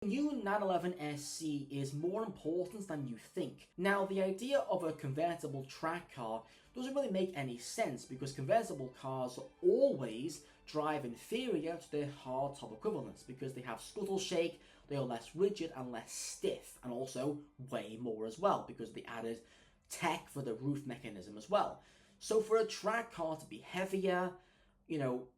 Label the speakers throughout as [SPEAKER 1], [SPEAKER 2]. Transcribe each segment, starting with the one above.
[SPEAKER 1] The new 911 SC is more important than you think. Now, the idea of a convertible track car doesn't really make any sense because convertible cars always drive inferior to their hardtop equivalents because they have scuttle shake, they are less rigid and less stiff, and also weigh more as well because they added tech for the roof mechanism as well. So for a track car to be heavier,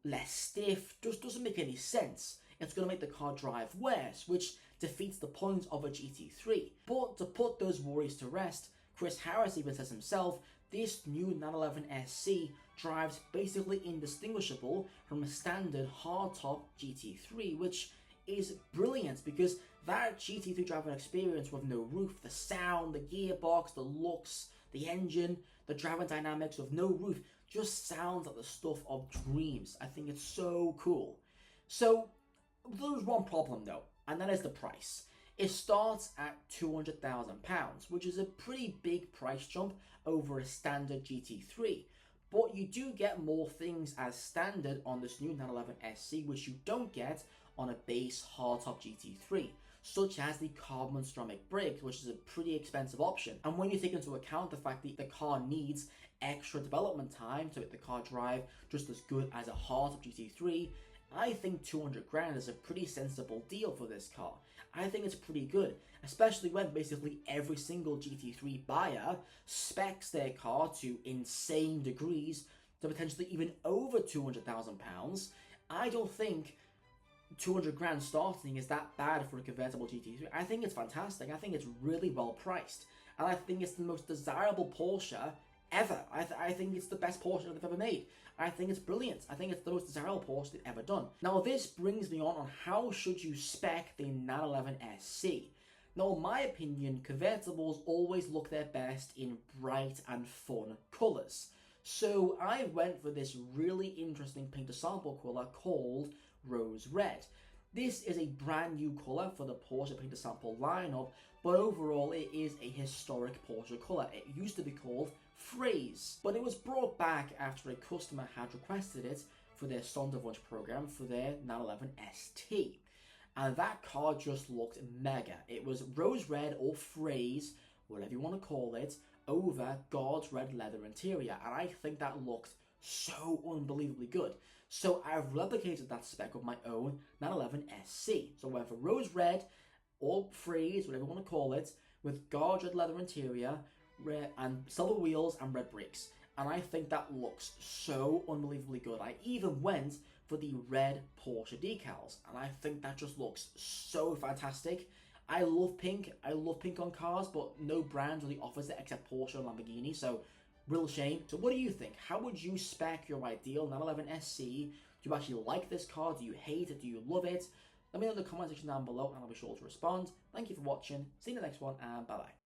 [SPEAKER 1] less stiff, just doesn't make any sense. It's going to make the car drive worse, which defeats the point of a GT3. But to put those worries to rest, Chris Harris even says himself, this new 911 SC drives basically indistinguishable from a standard hardtop GT3, which is brilliant because that GT3 driving experience with no roof, the sound, the gearbox, the looks, the engine, the driving dynamics with no roof just sounds like the stuff of dreams. I think it's so cool. So there's one problem though, and that is the price. It starts at £200,000, which is a pretty big price jump over a standard GT3. But you do get more things as standard on this new 911 SC, which you don't get on a base hardtop GT3, such as the carbon ceramic brakes, which is a pretty expensive option. And when you take into account the fact that the car needs extra development time to make the car drive just as good as a hardtop GT3, I think 200 grand is a pretty sensible deal for this car. I think it's pretty good, especially when basically every single GT3 buyer specs their car to insane degrees to potentially even over £200,000. I don't think 200 grand starting is that bad for a convertible GT3. I think it's fantastic. I think it's really well priced. And I think it's the most desirable Porsche ever. I think it's the best Porsche they've ever made. I think it's brilliant. I think it's the most desirable Porsche they've ever done. Now this brings me on how should you spec the 911 SC. Now in my opinion, convertibles always look their best in bright and fun colours. So I went for this really interesting paint to sample colour called Rose Red. This is a brand new colour for the Porsche paint to sample lineup, but overall it is a historic Porsche colour. It used to be called Phrase, but it was brought back after a customer had requested it for their Sonderwunsch program for their 911 ST. And that car just looked mega. It was rose red or Phrase, whatever you want to call it, over God's red leather interior, and I think that looked so unbelievably good. So I've replicated that spec with my own 911 SC. So I went for rose red or Phrase, whatever you want to call it, with God's red leather interior, red and silver wheels and red brakes. And I think that looks so unbelievably good. I even went for the red Porsche decals, and I think that just looks so fantastic. I love pink on cars, but no brand really offers it except Porsche and Lamborghini, so real shame. So what do you think? How would you spec your ideal 911 SC? Do you actually like this car? Do you hate it? Do you love it? Let me know in the comment section down below and I'll be sure to respond. Thank you for watching, see you in the next one, and bye bye.